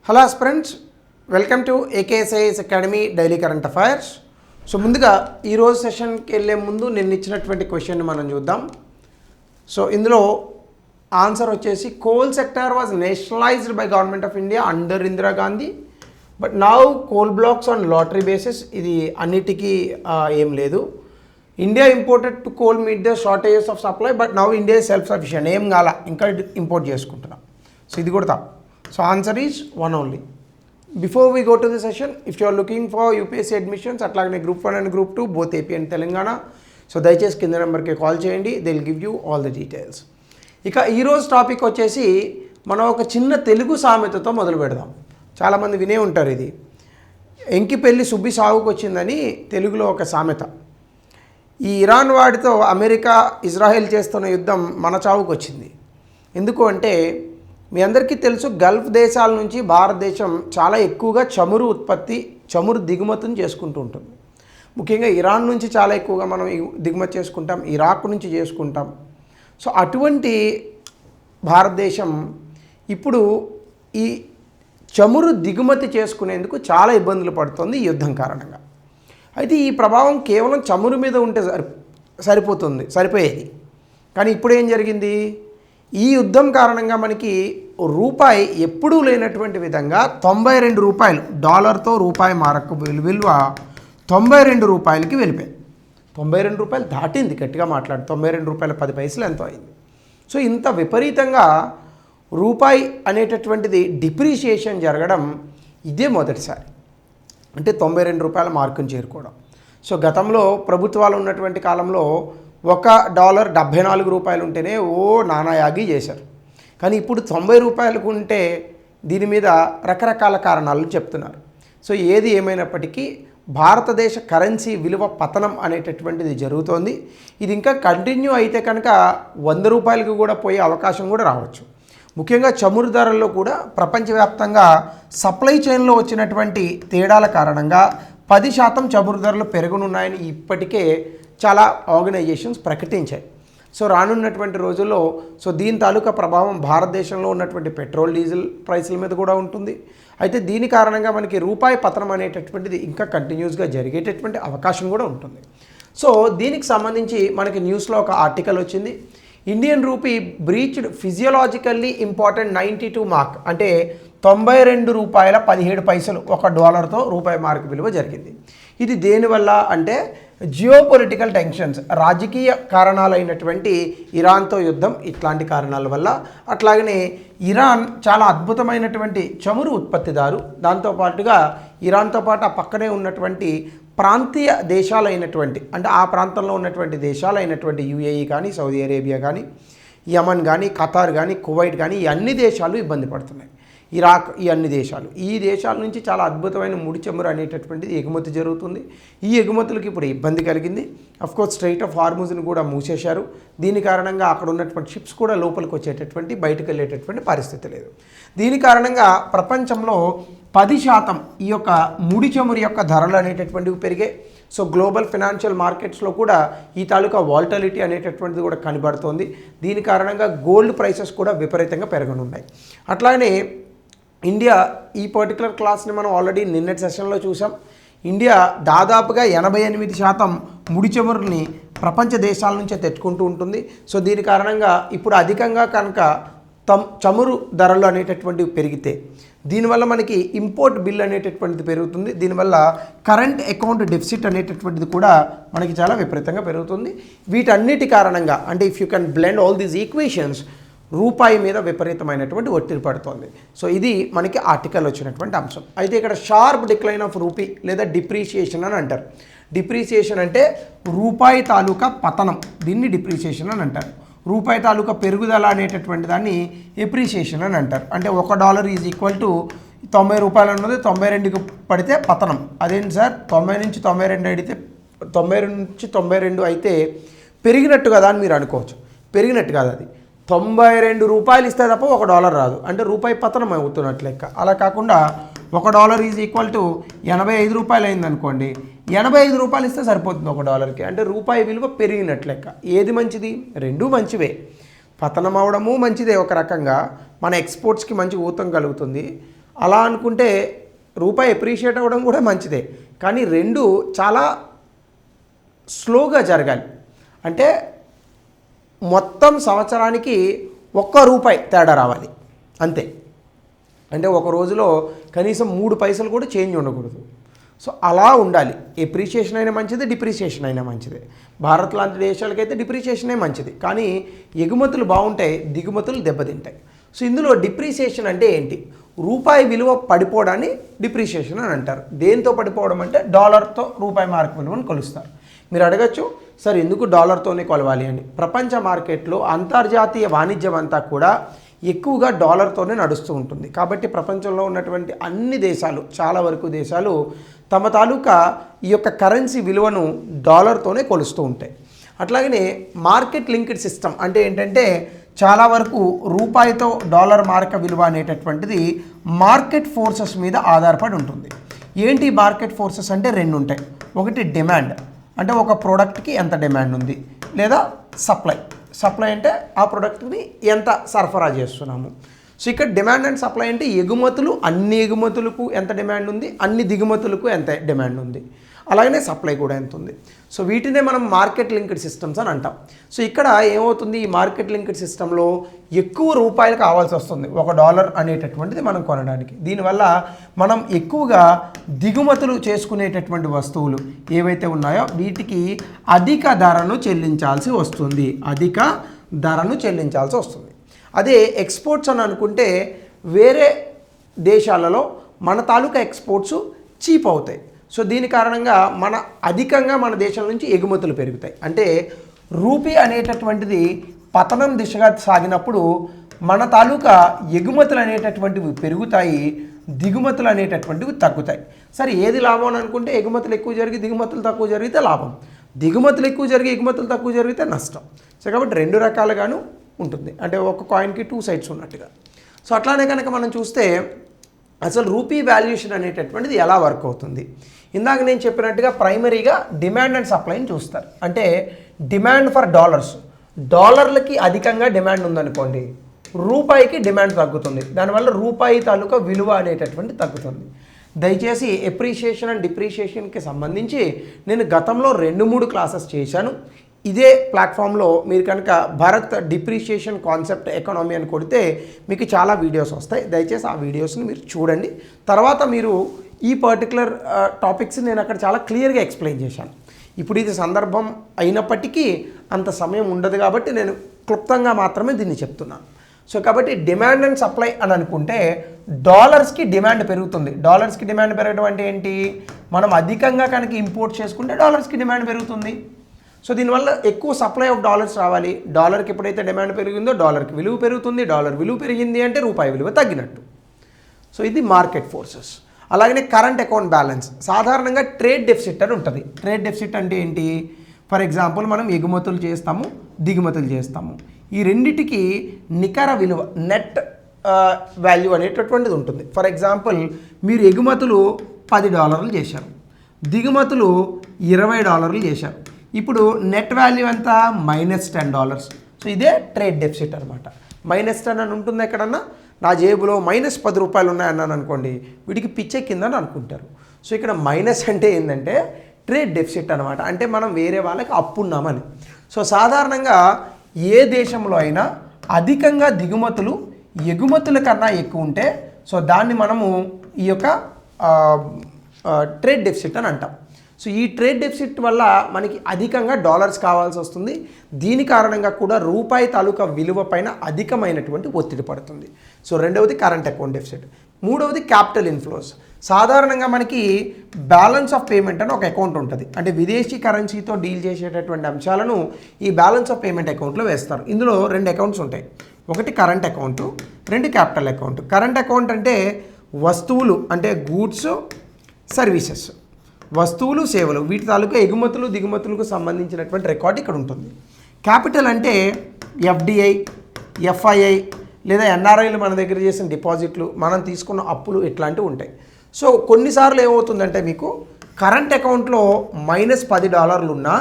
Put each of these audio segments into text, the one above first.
Hello friends, welcome to ఏకేఎస్ఐఎస్ academy daily current affairs. So ముందుగా ఈరోజు సెషన్కి వెళ్ళే ముందు నేను ఇచ్చినటువంటి క్వశ్చన్ని మనం చూద్దాం. సో ఇందులో ఆన్సర్ వచ్చేసి coal sector was nationalised by government of India under Indira Gandhi, but now coal blocks on lottery basis. ఇది అన్నిటికీ ఏం లేదు. India imported to coal meet the shortages of supply, but now India self sufficient. ఏం కాల, ఇంకా import చేసుకుంటున్నాం. So ఇది కూడా తప్పు. So answer is one only. Before we go to the session, if you are looking for UPSC admissions, అట్లాగనే Group 1 and Group 2 both AP and Telangana, so దయచేసి కింద నెంబర్కి కాల్ చేయండి. They will give you all the details. ఇక ఈరోజు topic వచ్చేసి మనం ఒక చిన్న తెలుగు సామెతతో మొదలు పెడదాం. చాలామంది వినే ఉంటారు ఇది. ఎంకి పెళ్ళి సుబ్బి సాగుకు వచ్చిందని తెలుగులో ఒక సామెత. ఈ ఇరాన్ వాడితో అమెరికా ఇజ్రాయెల్ చేస్తున్న యుద్ధం మన చావుకు వచ్చింది. ఎందుకు అంటే మీ అందరికీ తెలుసు, గల్ఫ్ దేశాల నుంచి భారతదేశం చాలా ఎక్కువగా చమురు దిగుమతిని చేసుకుంటూ ఉంటుంది. ముఖ్యంగా ఇరాన్ నుంచి చాలా ఎక్కువగా మనం దిగుమతి చేసుకుంటాం, ఇరాక్ నుంచి చేసుకుంటాం. సో అటువంటి భారతదేశం ఇప్పుడు ఈ చమురు దిగుమతి చేసుకునేందుకు చాలా ఇబ్బందులు పడుతుంది ఈ యుద్ధం కారణంగా. అయితే ఈ ప్రభావం కేవలం చమురు మీద ఉంటే సరిపోయేది. కానీ ఇప్పుడు ఏం జరిగింది? ఈ యుద్ధం కారణంగా మనకి రూపాయి ఎప్పుడూ లేనటువంటి విధంగా 92 రూపాయలు, డాలర్తో రూపాయి మారక విలువ 92 రూపాయలకి వెళ్ళిపోయింది. 92 రూపాయలు దాటింది. గట్టిగా మాట్లాడు, 92 రూపాయల 10 పైసలు ఎంతో అయింది. సో ఇంత విపరీతంగా రూపాయి అనేటటువంటిది డిప్రిషియేషన్ జరగడం ఇదే మొదటిసారి. అంటే 92 రూపాయల మార్కుని చేరుకోవడం. సో గతంలో ప్రభుత్వాలు ఉన్నటువంటి కాలంలో $1 74 రూపాయలు ఉంటేనే నానాయాగి చేశారు. కానీ ఇప్పుడు 90 రూపాయలకు ఉంటే దీని మీద రకరకాల కారణాలు చెప్తున్నారు. సో ఏది ఏమైనప్పటికీ భారతదేశ కరెన్సీ విలువ పతనం అనేటటువంటిది జరుగుతోంది. ఇది ఇంకా కంటిన్యూ అయితే కనుక 100 రూపాయలకు కూడా పోయే అవకాశం కూడా రావచ్చు. ముఖ్యంగా చమురు ధరల్లో కూడా ప్రపంచవ్యాప్తంగా సప్లై చైన్లో వచ్చినటువంటి తేడాల కారణంగా 10% చమురు ధరలు పెరగనున్నాయని ఇప్పటికే చాలా ఆర్గనైజేషన్స్ ప్రకటించాయి. సో రానున్నటువంటి రోజుల్లో దీని తాలూకా ప్రభావం భారతదేశంలో ఉన్నటువంటి పెట్రోల్ డీజిల్ ప్రైసుల మీద కూడా ఉంటుంది. అయితే దీని కారణంగా మనకి రూపాయి పతనం అనేటటువంటిది ఇంకా కంటిన్యూస్గా జరిగేటటువంటి అవకాశం కూడా ఉంటుంది. సో దీనికి సంబంధించి మనకి న్యూస్లో ఒక ఆర్టికల్ వచ్చింది. Indian rupee breached physiologically important 92 mark, అంటే 92 రూపాయల 17 పైసలు $1తో రూపాయి మార్క్ విలువ జరిగింది. ఇది దేనివల్ల అంటే జియోపొలిటికల్ టెన్షన్స్, రాజకీయ కారణాలైనటువంటి ఇరాన్తో యుద్ధం, ఇట్లాంటి కారణాల వల్ల. అట్లాగనే ఇరాన్ చాలా అద్భుతమైనటువంటి చమురు ఉత్పత్తిదారు. దాంతోపాటుగా ఇరాన్తో పాటు ఆ పక్కనే ఉన్నటువంటి ప్రాంతీయ దేశాలైనటువంటి, అంటే ఆ ప్రాంతంలో ఉన్నటువంటి దేశాలైనటువంటి UAE కానీ, సౌదీ అరేబియా కానీ, యమన్ కానీ, ఖతార్ కానీ, కువైట్ కానీ, ఈ అన్ని దేశాలు ఇబ్బంది పడుతున్నాయి. ఇరాక్, ఈ అన్ని దేశాలు, ఈ దేశాల నుంచి చాలా అద్భుతమైన ముడి చమురు అనేటటువంటిది ఎగుమతి జరుగుతుంది. ఈ ఎగుమతులకు ఇప్పుడు ఇబ్బంది కలిగింది. అఫ్కోర్స్ స్ట్రైట్ ఆఫ్ హార్ముజ్ని కూడా మూసేశారు. దీని కారణంగా అక్కడ ఉన్నటువంటి షిప్స్ కూడా లోపలికి వచ్చేటటువంటి, బయటకు వెళ్ళేటటువంటి పరిస్థితి లేదు. దీని కారణంగా ప్రపంచంలో 10% ఈ యొక్క ముడి చమురు యొక్క ధరలు అనేటటువంటివి పెరిగాయి. సో గ్లోబల్ ఫినాన్షియల్ మార్కెట్స్లో కూడా ఈ తాలూకా వాల్టాలిటీ అనేటటువంటిది కూడా కనబడుతోంది. దీని కారణంగా గోల్డ్ ప్రైసెస్ కూడా విపరీతంగా పెరగనున్నాయి. అట్లానే ఇండియా, ఈ పర్టికులర్ క్లాస్ని మనం ఆల్రెడీ నిన్నటి సెషన్లో చూసాం. ఇండియా దాదాపుగా 88% ముడి చమురుని ప్రపంచ దేశాల నుంచే తెచ్చుకుంటూ ఉంటుంది. సో దీని కారణంగా ఇప్పుడు అధికంగా కనుక చమురు ధరలు అనేటటువంటివి పెరిగితే దీనివల్ల మనకి ఇంపోర్ట్ బిల్ అనేటటువంటిది పెరుగుతుంది. దీనివల్ల కరెంట్ అకౌంట్ డెఫిసిట్ అనేటటువంటిది కూడా మనకి చాలా విపరీతంగా పెరుగుతుంది. వీటన్నిటి కారణంగా, అంటే if you can blend all these equations, రూపాయి మీద విపరీతమైనటువంటి ఒత్తిడి పడుతోంది. సో ఇది మనకి ఆర్టికల్ వచ్చినటువంటి అంశం. అయితే ఇక్కడ షార్ప్ డిక్లైన్ ఆఫ్ రూపీ లేదా డిప్రిషియేషన్ అని అంటారు. డిప్రిషియేషన్ అంటే రూపాయి తాలూకా పతనం, దీన్ని డిప్రిషియేషన్ అని అంటారు. రూపాయి తాలూకా పెరుగుదల అనేటటువంటి దాన్ని ఎప్రిషియేషన్ అని అంటారు. అంటే $1 ఈజ్ ఈక్వల్ టు 90 రూపాయలు అన్నది 92కి పడితే పతనం. అదేంటి సార్, 90 నుంచి 92 అయితే, 90 నుంచి 92 అయితే పెరిగినట్టు కదా అని మీరు అనుకోవచ్చు. పెరిగినట్టు కాదు, అది 92 రూపాయలు ఇస్తే తప్ప $1 రాదు. అంటే రూపాయి పతనం అవుతున్నట్లు లెక్క. అలా కాకుండా $1 ఈజ్ ఈక్వల్ టు 85 రూపాయలు అయిందనుకోండి, 85 రూపాయలు ఇస్తే సరిపోతుంది $1కి. అంటే రూపాయి విలువ పెరిగినట్లు లెక్క. ఏది మంచిది? రెండూ మంచివే. పతనం అవడము మంచిదే ఒక రకంగా, మన ఎక్స్పోర్ట్స్కి మంచి ఊతం కలుగుతుంది. అలా అనుకుంటే రూపాయి ఎప్రిషియేట్ అవ్వడం కూడా మంచిదే, కానీ రెండు చాలా స్లోగా జరగాలి. అంటే మొత్తం సంవత్సరానికి ₹1 తేడా రావాలి అంతే. అంటే ఒక రోజులో కనీసం 3 పైసలు కూడా చేంజ్ ఉండకూడదు. సో అలా ఉండాలి. ఎప్రిషియేషన్ అయినా మంచిది, డిప్రిషియేషన్ అయినా మంచిదే. భారత్ లాంటి దేశాలకైతే డిప్రిషియేషనే మంచిది, కానీ ఎగుమతులు బాగుంటాయి, దిగుమతులు దెబ్బతింటాయి. సో ఇందులో డిప్రిషియేషన్ అంటే ఏంటి? రూపాయి విలువ పడిపోవడాన్ని డిప్రిషియేషన్ అని అంటారు. దేంతో పడిపోవడం అంటే డాలర్తో రూపాయి మార్క్ విలువను కొలుస్తారు. మీరు అడగచ్చు, సార్ ఎందుకు డాలర్తోనే కొలవాలి అని. ప్రపంచ మార్కెట్లో అంతర్జాతీయ వాణిజ్యం అంతా కూడా ఎక్కువగా డాలర్తోనే నడుస్తూ ఉంటుంది. కాబట్టి ప్రపంచంలో ఉన్నటువంటి అన్ని దేశాలు, చాలా వరకు దేశాలు తమ తాలూకా ఈ యొక్క కరెన్సీ విలువను డాలర్తోనే కొలుస్తూ ఉంటాయి. అట్లాగనే మార్కెట్ లింక్డ్ సిస్టమ్ అంటే ఏంటంటే చాలా వరకు రూపాయితో డాలర్ మార్క విలువ అనేటటువంటిది మార్కెట్ ఫోర్సెస్ మీద ఆధారపడి ఉంటుంది. ఏంటి మార్కెట్ ఫోర్సెస్ అంటే 2 ఉంటాయి. ఒకటి డిమాండ్, అంటే ఒక ప్రోడక్ట్కి ఎంత డిమాండ్ ఉంది, లేదా సప్లై అంటే ఆ ప్రోడక్ట్ని ఎంత సరఫరా చేస్తున్నాము. సో ఇక్కడ డిమాండ్ అండ్ సప్లై అంటే ఎగుమతులు, అన్ని ఎగుమతులకు ఎంత డిమాండ్ ఉంది, అన్ని దిగుమతులకు ఎంత డిమాండ్ ఉంది, అలాగనే సప్లై కూడా ఎంత ఉంది. సో వీటినే మనం మార్కెట్ లింక్డ్ సిస్టమ్స్ అని అంటాం. సో ఇక్కడ ఏమవుతుంది, ఈ మార్కెట్ లింక్డ్ సిస్టంలో ఎక్కువ రూపాయలు కావాల్సి వస్తుంది $1 అనేటటువంటిది మనం కొనడానికి. దీనివల్ల మనం ఎక్కువగా దిగుమతులు చేసుకునేటటువంటి వస్తువులు ఏవైతే ఉన్నాయో వీటికి అధిక ధరను చెల్లించాల్సి వస్తుంది. అదే ఎక్స్పోర్ట్స్ అని అనుకుంటే వేరే దేశాలలో మన తాలూకా ఎక్స్పోర్ట్స్ చీప్ అవుతాయి. సో దీని కారణంగా అధికంగా మన దేశం నుంచి ఎగుమతులు పెరుగుతాయి. అంటే రూపీ అనేటటువంటిది పతనం దిశగా సాగినప్పుడు మన తాలూకా ఎగుమతులు అనేటటువంటివి పెరుగుతాయి, దిగుమతులు అనేటటువంటివి తగ్గుతాయి. సరే ఏది లాభం అని అనుకుంటే ఎగుమతులు ఎక్కువ జరిగి దిగుమతులు తక్కువ జరిగితే లాభం, దిగుమతులు ఎక్కువ జరిగి ఎగుమతులు తక్కువ జరిగితే నష్టం. సో కాబట్టి 2 రకాలుగాను ఉంటుంది. అంటే ఒక కాయిన్కి 2 సైడ్స్ ఉన్నట్టుగా. సో అట్లానే కనుక మనం చూస్తే అసలు రూపీ వాల్యుయేషన్ అనేటటువంటిది ఎలా వర్క్ అవుతుంది. ఇందాక నేను చెప్పినట్టుగా ప్రైమరీగా డిమాండ్ అండ్ సప్లైని చూస్తారు. అంటే డిమాండ్ ఫర్ డాలర్లకి అధికంగా డిమాండ్ ఉందనుకోండి, రూపాయికి డిమాండ్ తగ్గుతుంది. దానివల్ల రూపాయి తాలూకా విలువ అనేటటువంటి తగ్గుతుంది. దయచేసి ఎప్రిషియేషన్ అండ్ డిప్రిషియేషన్కి సంబంధించి నేను గతంలో 2-3 క్లాసెస్ చేశాను. ఇదే ప్లాట్ఫామ్లో మీరు కనుక భారత్ డిప్రిషియేషన్ కాన్సెప్ట్ ఎకానమీ అని కొడితే మీకు చాలా వీడియోస్ వస్తాయి. దయచేసి ఆ వీడియోస్ని మీరు చూడండి. తర్వాత మీరు ఈ పర్టికులర్ టాపిక్స్ నేను అక్కడ చాలా క్లియర్గా ఎక్స్ప్లెయిన్ చేశాను. ఇప్పుడు ఇది సందర్భం అయినప్పటికీ అంత సమయం ఉండదు కాబట్టి నేను క్లుప్తంగా మాత్రమే దీన్ని చెప్తున్నాను. సో కాబట్టి డిమాండ్ అండ్ సప్లై అని అనుకుంటే డాలర్స్కి డిమాండ్ పెరుగుతుంది. డాలర్స్కి డిమాండ్ పెరగడం అంటే ఏంటి, మనం అధికంగా కనుక ఇంపోర్ట్ చేసుకుంటే డాలర్స్కి డిమాండ్ పెరుగుతుంది. సో దీనివల్ల ఎక్కువ సప్లై ఆఫ్ డాలర్స్ రావాలి. డాలర్కి ఎప్పుడైతే డిమాండ్ పెరిగిందో డాలర్కి విలువ పెరుగుతుంది. డాలర్ విలువ పెరిగింది అంటే రూపాయి విలువ తగ్గినట్టు. సో ఇది మార్కెట్ ఫోర్సెస్. అలాగనే కరెంట్ అకౌంట్ బ్యాలెన్స్, సాధారణంగా ట్రేడ్ డెఫిసిట్ అని ఉంటుంది. ట్రేడ్ డెఫిసిట్ అంటే ఏంటి, ఫర్ ఎగ్జాంపుల్ మనం ఎగుమతులు చేస్తాము, దిగుమతులు చేస్తాము. ఈ రెండిటికి నికర విలువ నెట్ వాల్యూ అనేటటువంటిది ఉంటుంది. ఫర్ ఎగ్జాంపుల్ మీరు ఎగుమతులు $10 చేశారు, దిగుమతులు $20 చేశారు. ఇప్పుడు నెట్ వాల్యూ ఎంత, -$10. సో ఇదే ట్రేడ్ డెఫిసిట్ అనమాట. -10 అని ఉంటుంది. ఎక్కడన్నా నా జేబులో -10 ఉన్నాయన్నాను అనుకోండి, వీడికి పిచ్చెక్కిందని అనుకుంటారు. సో ఇక్కడ మైనస్ అంటే ఏంటంటే ట్రేడ్ డెఫిసిట్ అనమాట. అంటే మనం వేరే వాళ్ళకి అప్పున్నామని. సో సాధారణంగా ఏ దేశంలో అయినా అధికంగా దిగుమతులు ఎగుమతుల కన్నా ఎక్కువ ఉంటే సో దాన్ని మనము ఈ యొక్క ట్రేడ్ డెఫిసిట్ అని అంటాం. సో ఈ ట్రేడ్ డెఫిసిట్ వల్ల మనకి అధికంగా డాలర్స్ కావాల్సి వస్తుంది. దీని కారణంగా కూడా రూపాయి తాలూకా విలువ పైన అధికమైనటువంటి ఒత్తిడి పడుతుంది. సో రెండవది కరెంట్ అకౌంట్ డెఫిసిట్. మూడవది క్యాపిటల్ ఇన్ఫ్లోస్. సాధారణంగా మనకి బ్యాలెన్స్ ఆఫ్ పేమెంట్ అని ఒక అకౌంట్ ఉంటుంది. అంటే విదేశీ కరెన్సీతో డీల్ చేసేటటువంటి అంశాలను ఈ బ్యాలెన్స్ ఆఫ్ పేమెంట్ అకౌంట్లో వేస్తారు. ఇందులో 2 అకౌంట్స్ ఉంటాయి. ఒకటి current account, 2 capital account. Current account అంటే వస్తువులు, అంటే గూడ్స్ సర్వీసెస్, వస్తువులు సేవలు, వీటి తాలూకా ఎగుమతులు దిగుమతులకు సంబంధించినటువంటి రికార్డ్ ఇక్కడ ఉంటుంది. క్యాపిటల్ అంటే ఎఫ్డిఐ, ఎఫ్ఐఐ లేదా ఎన్ఆర్ఐలు మన దగ్గర చేసిన డిపాజిట్లు, మనం తీసుకున్న అప్పులు ఇట్లాంటివి ఉంటాయి. సో కొన్నిసార్లు ఏమవుతుందంటే మీకు కరెంట్ అకౌంట్లో -$10 ఉన్నా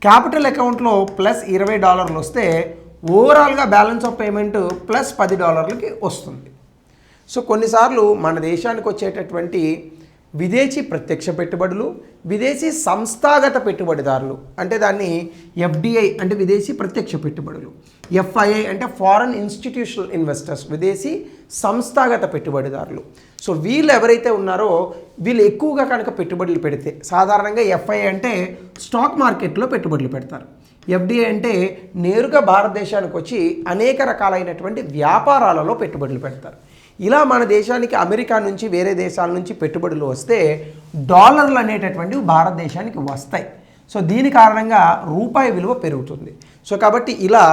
క్యాపిటల్ అకౌంట్లో +$20 వస్తే ఓవరాల్గా బ్యాలెన్స్ ఆఫ్ పేమెంట్ +$10కి వస్తుంది. సో కొన్నిసార్లు మన దేశానికి వచ్చేటటువంటి విదేశీ ప్రత్యక్ష పెట్టుబడులు, విదేశీ సంస్థాగత పెట్టుబడిదారులు అంటే దాన్ని ఎఫ్డిఐ అంటే విదేశీ ప్రత్యక్ష పెట్టుబడులు, ఎఫ్ఐఐ అంటే ఫారెన్ ఇన్స్టిట్యూషనల్ ఇన్వెస్టర్స్ విదేశీ సంస్థాగత పెట్టుబడిదారులు. సో వీళ్ళు ఎవరైతే ఉన్నారో వీళ్ళు ఎక్కువగా కనుక పెట్టుబడులు పెడితే, సాధారణంగా ఎఫ్ఐఐ అంటే స్టాక్ మార్కెట్లో పెట్టుబడులు పెడతారు, ఎఫ్డిఐ అంటే నేరుగా భారతదేశానికి వచ్చి అనేక రకాలైనటువంటి వ్యాపారాలలో పెట్టుబడులు పెడతారు. ఇలా మన దేశానికి అమెరికా నుంచి వేరే దేశాల నుంచి పెట్టుబడులు వస్తే డాలర్లు అనేటటువంటివి భారతదేశానికి వస్తాయి. సో దీని కారణంగా రూపాయి విలువ పెరుగుతుంది. సో కాబట్టి ఇలా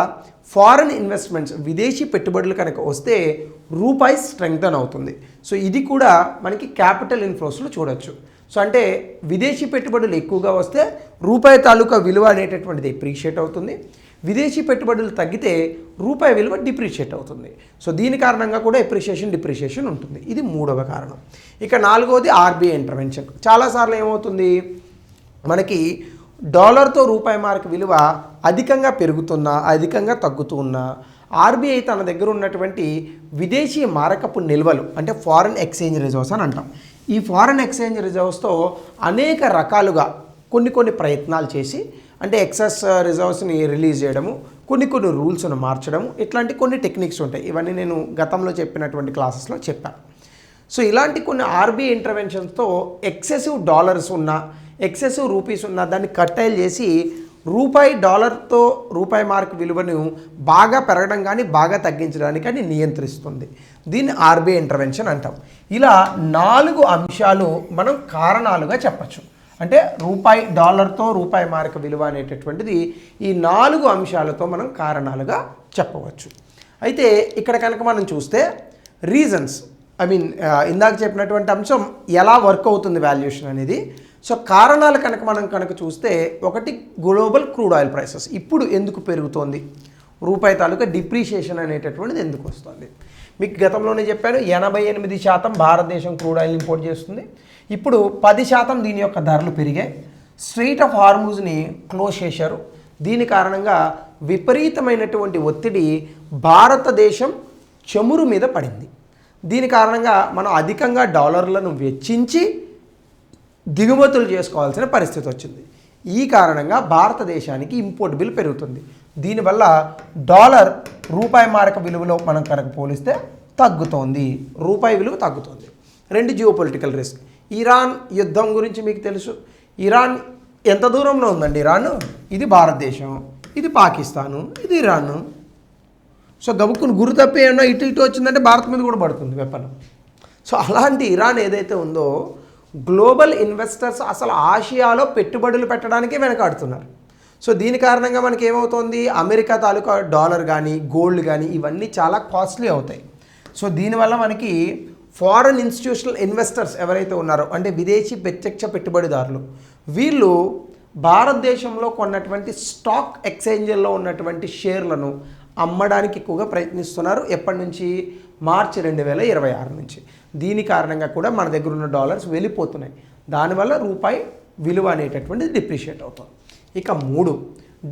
ఫారెన్ ఇన్వెస్ట్మెంట్స్ విదేశీ పెట్టుబడులు కనుక వస్తే రూపాయి స్ట్రెంగ్తన్ అవుతుంది. సో ఇది కూడా మనకి క్యాపిటల్ ఇన్ఫ్లోస్లో చూడొచ్చు. సో అంటే విదేశీ పెట్టుబడులు ఎక్కువగా వస్తే రూపాయి తాలూకా విలువ అనేటటువంటిది ఎప్రిషియేట్ అవుతుంది, విదేశీ పెట్టుబడులు తగ్గితే రూపాయి విలువ డిప్రిషియేట్ అవుతుంది. సో దీని కారణంగా కూడా డిప్రిషియేషన్ ఉంటుంది. ఇది మూడవ కారణం. ఇక నాలుగవది ఆర్బీఐ ఇంటర్వెన్షన్. చాలాసార్లు ఏమవుతుంది, మనకి డాలర్తో రూపాయి మార్క్ విలువ అధికంగా పెరుగుతున్నా అధికంగా తగ్గుతూ ఉన్నా ఆర్బీఐ తన దగ్గర ఉన్నటువంటి విదేశీ మారకపు నిల్వలు అంటే ఫారెన్ ఎక్స్చేంజ్ రిజర్వ్స్ అని అంటాం, ఈ ఫారెన్ ఎక్స్చేంజ్ రిజర్వ్స్తో అనేక రకాలుగా కొన్ని ప్రయత్నాలు చేసి అంటే ఎక్సెస్ రిజర్వ్స్ని రిలీజ్ చేయడము, కొన్ని రూల్స్ను మార్చడము, ఇట్లాంటి కొన్ని టెక్నిక్స్ ఉంటాయి. ఇవన్నీ నేను గతంలో చెప్పినటువంటి క్లాసెస్లో చెప్పాను. సో ఇలాంటి కొన్ని ఆర్బీఐ ఇంటర్వెన్షన్స్తో ఎక్సెసివ్ డాలర్స్ ఉన్న ఎక్సెసివ్ రూపీస్ ఉన్న దాన్ని కట్టైల్ చేసి డాలర్తో రూపాయి మార్క్ విలువను బాగా పెరగడం కానీ బాగా తగ్గించడానికి కానీ నియంత్రిస్తుంది. దీన్ని ఆర్బీఐ ఇంటర్వెన్షన్ అంటాం. ఇలా 4 అంశాలు మనం కారణాలుగా చెప్పచ్చు. అంటే డాలర్తో రూపాయి మార్క్ విలువ అనేటటువంటిది ఈ 4 అంశాలతో మనం కారణాలుగా చెప్పవచ్చు. అయితే ఇక్కడ కనుక మనం చూస్తే రీజన్స్ ఇందాక చెప్పినటువంటి అంశం ఎలా వర్క్ అవుతుంది వాల్యుయేషన్ అనేది. సో కారణాలు కనుక చూస్తే ఒకటి గ్లోబల్ క్రూడ్ ఆయిల్ ప్రైసెస్ ఇప్పుడు ఎందుకు పెరుగుతోంది, రూపాయి తాలూకా డిప్రిషియేషన్ అనేటటువంటిది ఎందుకు వస్తుంది. మీకు గతంలోనే చెప్పాను 88% భారతదేశం క్రూడ్ ఆయిల్ ఇంపోర్ట్ చేస్తుంది. ఇప్పుడు 10% దీని యొక్క ధరలు పెరిగాయి. స్ట్రెయిట్ ఆఫ్ హార్ముజ్ని క్లోజ్ చేశారు. దీని కారణంగా విపరీతమైనటువంటి ఒత్తిడి భారతదేశం చమురు మీద పడింది. దీని కారణంగా మనం అధికంగా డాలర్లను వెచ్చించి దిగుమతులు చేసుకోవాల్సిన పరిస్థితి వచ్చింది. ఈ కారణంగా భారతదేశానికి ఇంపోర్ట్ బిల్ పెరుగుతుంది. దీనివల్ల డాలర్ రూపాయి మార్క విలువలో మనం కనుక పోలిస్తే తగ్గుతోంది, రూపాయి విలువ తగ్గుతుంది. 2 జియోపొలిటికల్ రిస్క్. ఇరాన్ యుద్ధం గురించి మీకు తెలుసు. ఇరాన్ ఎంత దూరంలో ఉందండి? ఇరాన్ ఇది భారతదేశం, ఇది పాకిస్తాను, ఇది ఇరాన్. సో గబుక్కుని గురి తప్పి ఏమన్నా ఇటు వచ్చిందంటే భారత్ మీద కూడా పడుతుంది వెపన్. సో అలాంటి ఇరాన్ ఏదైతే ఉందో గ్లోబల్ ఇన్వెస్టర్స్ అసలు ఆసియాలో పెట్టుబడులు పెట్టడానికే వెనకాడుతున్నారు. సో దీని కారణంగా మనకి ఏమవుతుంది, అమెరికా తాలూకా డాలర్ కానీ గోల్డ్ కానీ ఇవన్నీ చాలా కాస్ట్లీ అవుతాయి. సో దీనివల్ల మనకి ఫారెన్ ఇన్స్టిట్యూషనల్ ఇన్వెస్టర్స్ ఎవరైతే ఉన్నారో అంటే విదేశీ ప్రత్యక్ష పెట్టుబడిదారులు వీళ్ళు భారతదేశంలో కొన్నటువంటి స్టాక్ ఎక్స్చేంజ్లో ఉన్నటువంటి షేర్లను అమ్మడానికి ఎక్కువగా ప్రయత్నిస్తున్నారు. ఎప్పటి నుంచి? మార్చి 2026 నుంచి. దీని కారణంగా కూడా మన దగ్గర ఉన్న డాలర్స్ వెళ్ళిపోతున్నాయి. దానివల్ల రూపాయి విలువ అనేటటువంటిది డిప్రిషియేట్ అవుతుంది. ఇక 3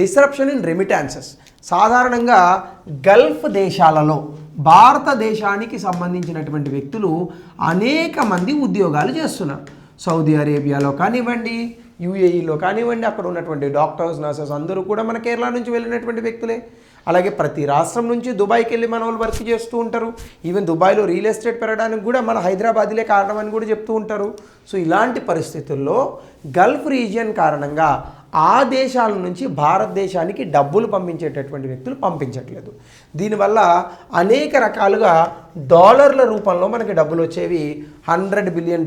డిస్రప్షన్ ఇన్ రెమిటాన్సెస్. సాధారణంగా గల్ఫ్ దేశాలలో భారతదేశానికి సంబంధించినటువంటి వ్యక్తులు అనేక మంది ఉద్యోగాలు చేస్తున్నారు. సౌదీ అరేబియాలో కానివ్వండి, యూఏఈలో కానివ్వండి, అక్కడ ఉన్నటువంటి డాక్టర్స్, నర్సెస్ అందరూ కూడా మన కేరళ నుంచి వెళ్ళినటువంటి వ్యక్తులే. అలాగే ప్రతి రాష్ట్రం నుంచి దుబాయ్కి వెళ్ళి మన వాళ్ళు వర్క్ చేస్తూ ఉంటారు. ఈవెన్ దుబాయ్లో రియల్ ఎస్టేట్ పెరగడానికి కూడా మన హైదరాబాద్లే కారణం అని కూడా చెప్తూ ఉంటారు. సో ఇలాంటి పరిస్థితుల్లో గల్ఫ్ రీజియన్ కారణంగా ఆ దేశాల నుంచి భారతదేశానికి డబ్బులు పంపించేటటువంటి వ్యక్తులు పంపించట్లేదు. దీనివల్ల అనేక రకాలుగా డాలర్ల రూపంలో మనకి డబ్బులు వచ్చేవి $100 బిలియన్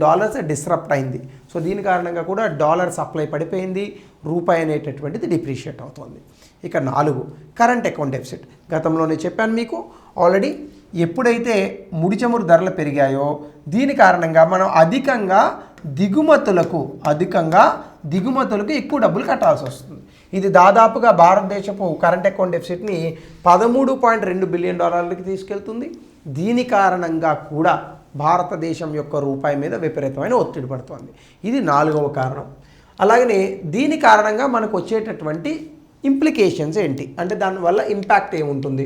డిస్రప్ట్ అయింది. సో దీని కారణంగా కూడా డాలర్ సప్లై పడిపోయింది, రూపాయి అనేటటువంటిది డిప్రిషియేట్ అవుతుంది. ఇక 4 కరెంట్ అకౌంట్ డెఫిసిట్. గతంలోనే చెప్పాను మీకు ఆల్రెడీ. ఎప్పుడైతే ముడి చమురు ధరలు పెరిగాయో దీని కారణంగా మనం అధికంగా దిగుమతులకు ఎక్కువ డబ్బులు కట్టాల్సి వస్తుంది. ఇది దాదాపుగా భారతదేశపు కరెంట్ అకౌంట్ డెఫిసిట్ని $13.2 బిలియన్ తీసుకెళ్తుంది. దీని కారణంగా కూడా భారతదేశం యొక్క రూపాయి మీద విపరీతమైన ఒత్తిడి పడుతుంది. ఇది 4వ కారణం. అలాగనే దీని కారణంగా మనకు వచ్చేటటువంటి ఇంప్లికేషన్స్ ఏంటి అంటే దానివల్ల ఇంపాక్ట్ ఏముంటుంది?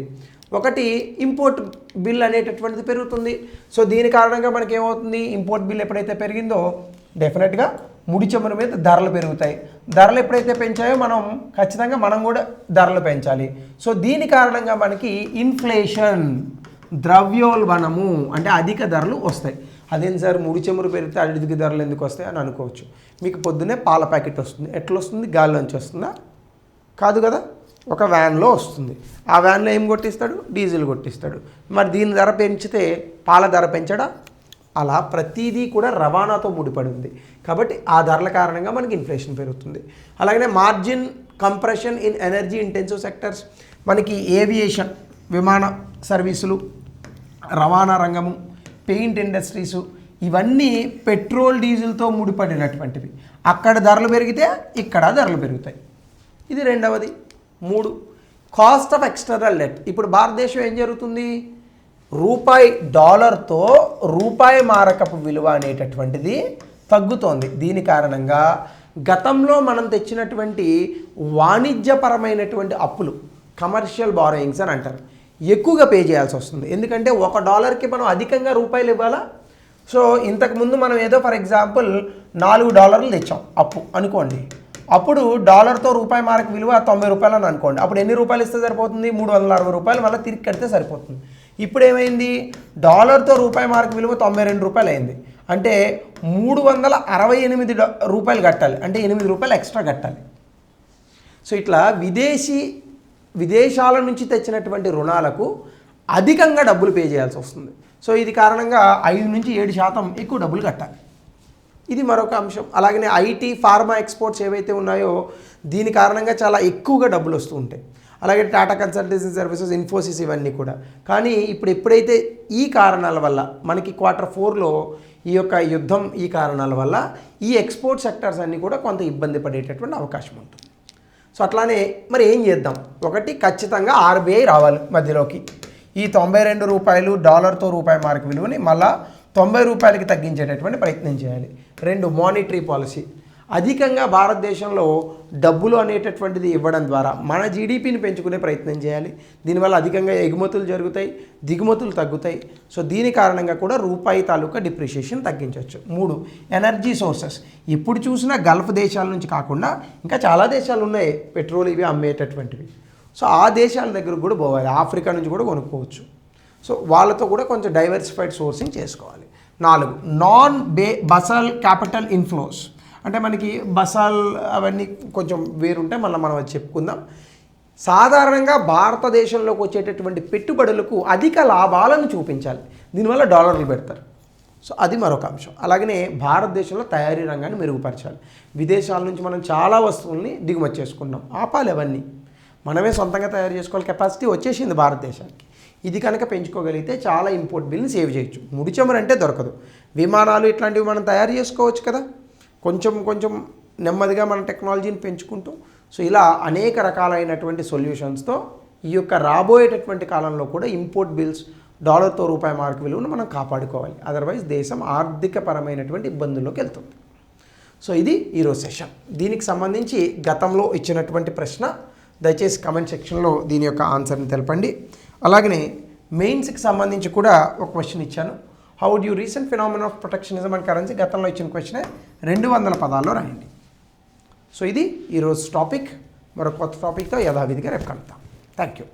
ఒకటి ఇంపోర్ట్ బిల్ అనేటటువంటిది పెరుగుతుంది. సో దీని కారణంగా మనకి ఏమవుతుంది, ఇంపోర్ట్ బిల్ ఎప్పుడైతే పెరిగిందో డెఫినెట్గా ముడి చమురు మీద ధరలు పెరుగుతాయి. ధరలు ఎప్పుడైతే పెంచాయో ఖచ్చితంగా మనం కూడా ధరలు పెంచాలి. సో దీని కారణంగా మనకి ఇన్ఫ్లేషన్, ద్రవ్యోల్బణము అంటే అధిక ధరలు వస్తాయి. అదేం సార్ ముడి చమురు పెరిగితే అధిక ధరలు ఎందుకు వస్తాయి అని అనుకోవచ్చు. మీకు పొద్దున్నే పాల ప్యాకెట్ వస్తుంది, ఎట్లా వస్తుంది, గాలిలోంచి వస్తుందా? కాదు కదా, ఒక వ్యాన్లో వస్తుంది. ఆ వ్యాన్లో ఏం కొట్టిస్తాడు, డీజిల్ కొట్టిస్తాడు. మరి దీని ధర పెంచితే పాల ధర పెంచడా? అలా ప్రతిదీ కూడా రవాణాతో ముడిపడి ఉంది. కాబట్టి ఆ ధరల కారణంగా మనకి ఇన్ఫ్లేషన్ పెరుగుతుంది. అలాగనే margin compression in energy intensive sectors, మనకి ఏవియేషన్ విమాన సర్వీసులు, రవాణా రంగము, పెయింట్ ఇండస్ట్రీసు, ఇవన్నీ పెట్రోల్ డీజిల్తో ముడిపడినటువంటివి. అక్కడ ధరలు పెరిగితే ఇక్కడ ధరలు పెరుగుతాయి. ఇది రెండవది. 3 కాస్ట్ ఆఫ్ ఎక్స్టర్నల్ డెట్. ఇప్పుడు భారతదేశం ఏం జరుగుతుంది, రూపాయి డాలర్తో రూపాయి మారకపు విలువ అనేటటువంటిది తగ్గుతోంది. దీని కారణంగా గతంలో మనం తెచ్చినటువంటి వాణిజ్యపరమైనటువంటి అప్పులు, కమర్షియల్ బారోయింగ్స్ అని అంటారు, ఎక్కువగా పే చేయాల్సి వస్తుంది. ఎందుకంటే $1కి మనం అధికంగా రూపాయలు ఇవ్వాలా. సో ఇంతకుముందు మనం ఏదో ఫర్ ఎగ్జాంపుల్ $4 తెచ్చాం అప్పు అనుకోండి. అప్పుడు డాలర్తో రూపాయి మారక విలువ $90 అని అనుకోండి. అప్పుడు ఎన్ని రూపాయలు ఇస్తే సరిపోతుంది, $360 మళ్ళీ తిరిగి కడితే సరిపోతుంది. ఇప్పుడు ఏమైంది, డాలర్తో రూపాయి మారక విలువ $92 అయింది. అంటే $368 కట్టాలి, అంటే $8 ఎక్స్ట్రా కట్టాలి. సో ఇట్లా విదేశాల నుంచి తెచ్చినటువంటి రుణాలకు అధికంగా డబ్బులు పే చేయాల్సి వస్తుంది. సో ఇది కారణంగా 5 నుంచి 7% ఎక్కువ డబ్బులు కట్టాలి. ఇది మరొక అంశం. అలాగనే ఐటీ, ఫార్మా ఎక్స్పోర్ట్స్ ఏవైతే ఉన్నాయో దీని కారణంగా చాలా ఎక్కువగా డబ్బులు వస్తూ ఉంటాయి. అలాగే టాటా కన్సల్టెన్సీ సర్వీసెస్, ఇన్ఫోసిస్, ఇవన్నీ కూడా. కానీ ఎప్పుడైతే ఈ కారణాల వల్ల మనకి Q4లో ఈ యొక్క యుద్ధం, ఈ కారణాల వల్ల ఈ ఎక్స్పోర్ట్ సెక్టర్స్ అన్నీ కూడా కొంత ఇబ్బంది పడేటటువంటి అవకాశం ఉంటుంది. సో అట్లానే మరి ఏం చేద్దాం, ఒకటి ఖచ్చితంగా RBI రావాలి మధ్యలోకి. ఈ $92 డాలర్తో రూపాయి మారక విలువని మళ్ళా $90కి తగ్గించేటటువంటి ప్రయత్నం చేయాలి. 2 మానిటరీ పాలసీ. అధికంగా భారతదేశంలో డబ్బులు అనేటటువంటిది ఇవ్వడం ద్వారా మన జీడిపిని పెంచుకునే ప్రయత్నం చేయాలి. దీనివల్ల అధికంగా ఎగుమతులు జరుగుతాయి, దిగుమతులు తగ్గుతాయి. సో దీని కారణంగా కూడా రూపాయి తాలూకా డిప్రిషియేషన్ తగ్గించవచ్చు. 3 ఎనర్జీ సోర్సెస్. ఎప్పుడు చూసినా గల్ఫ్ దేశాల నుంచి కాకుండా ఇంకా చాలా దేశాలు ఉన్నాయి పెట్రోల్ ఇవి అమ్మేటటువంటివి. సో ఆ దేశాల దగ్గరకు కూడా పోవాలి, ఆఫ్రికా నుంచి కూడా కొనుక్కోవచ్చు. సో వాళ్ళతో కూడా కొంచెం డైవర్సిఫైడ్ సోర్సింగ్ చేసుకోవాలి. 4 నాన్ బసల్ క్యాపిటల్ ఇన్ఫ్లోస్. అంటే మనకి బసాల్ అవన్నీ కొంచెం వేరుంటాయి, మళ్ళీ మనం అది చెప్పుకుందాం. సాధారణంగా భారతదేశంలోకి వచ్చేటటువంటి పెట్టుబడులకు అధిక లాభాలను చూపించాలి, దీనివల్ల డాలర్లు పెడతారు. సో అది మరొక అంశం. అలాగనే భారతదేశంలో తయారీ రంగాన్ని మెరుగుపరచాలి. విదేశాల నుంచి మనం చాలా వస్తువుల్ని దిగుమతి చేసుకున్నాం, ఆపాలి అవన్నీ. మనమే సొంతంగా తయారు చేసుకోవాలి, కెపాసిటీ వచ్చేసింది భారతదేశానికి. ఇది కనుక పెంచుకోగలిగితే చాలా ఇంపోర్ట్ బిల్ని సేవ్ చేయొచ్చు. ముడి చమురు అంటే దొరకదు, విమానాలు ఇట్లాంటివి మనం తయారు చేసుకోవచ్చు కదా, కొంచెం నెమ్మదిగా మన టెక్నాలజీని పెంచుకుంటూ. సో ఇలా అనేక రకాలైనటువంటి సొల్యూషన్స్తో ఈ యొక్క రాబోయేటటువంటి కాలంలో కూడా ఇంపోర్ట్ బిల్స్, డాలర్తో రూపాయి మార్కు విలువను మనం కాపాడుకోవాలి. అదర్వైజ్ దేశం ఆర్థికపరమైనటువంటి ఇబ్బందుల్లోకి వెళ్తుంది. సో ఇది ఈరోజు సెషన్. దీనికి సంబంధించి గతంలో ఇచ్చినటువంటి ప్రశ్న దయచేసి కమెంట్ సెక్షన్లో దీని యొక్క ఆన్సర్ని తెలపండి. అలాగనే మెయిన్స్కి సంబంధించి కూడా ఒక క్వశ్చన్ ఇచ్చాను. How do you recent phenomena of protectionism and currency, గతంలో ఇచ్చిన క్వశ్చనే 200 పదాల్లో రాయండి. సో ఇది ఈరోజు టాపిక్. మరొక కొత్త టాపిక్తో యథావిధిగా రేపు కలుద్దాం. Thank you.